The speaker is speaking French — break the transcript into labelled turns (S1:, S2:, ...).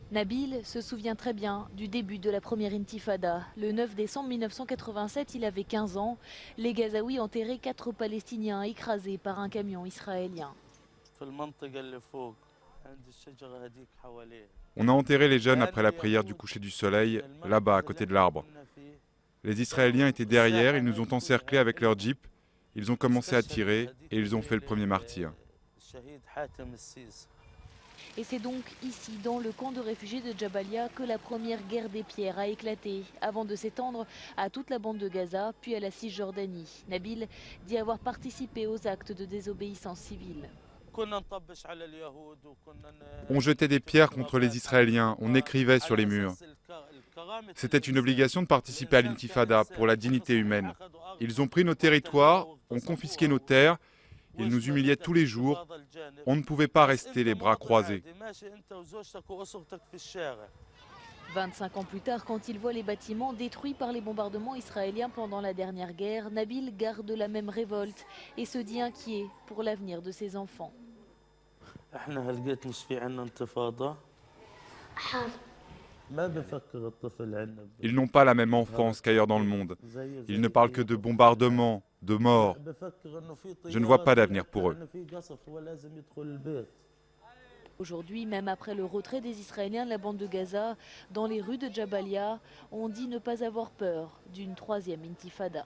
S1: Nabil se souvient très bien du début de la première intifada. Le 9 décembre 1987, il avait 15 ans. Les Gazaouis enterraient 4 Palestiniens écrasés par un camion israélien.
S2: On a enterré les jeunes après la prière du coucher du soleil, là-bas, à côté de l'arbre. Les Israéliens étaient derrière, ils nous ont encerclés avec leur jeep, ils ont commencé à tirer et ils ont fait le premier martyr.
S1: Et c'est donc ici, dans le camp de réfugiés de Jabalia, que la première guerre des pierres a éclaté, avant de s'étendre à toute la bande de Gaza, puis à la Cisjordanie. Nabil dit avoir participé aux actes de désobéissance civile.
S2: On jetait des pierres contre les Israéliens, on écrivait sur les murs. C'était une obligation de participer à l'intifada pour la dignité humaine. Ils ont pris nos territoires, ont confisqué nos terres, ils nous humiliaient tous les jours. On ne pouvait pas rester les bras croisés.
S1: 25 ans plus tard, quand il voit les bâtiments détruits par les bombardements israéliens pendant la dernière guerre, Nabil garde la même révolte et se dit inquiet pour l'avenir de ses enfants.
S2: Ils n'ont pas la même enfance qu'ailleurs dans le monde. Ils ne parlent que de bombardements, de morts. Je ne vois pas d'avenir pour eux.
S1: Aujourd'hui, même après le retrait des Israéliens de la bande de Gaza, dans les rues de Jabalia, on dit ne pas avoir peur d'une troisième intifada.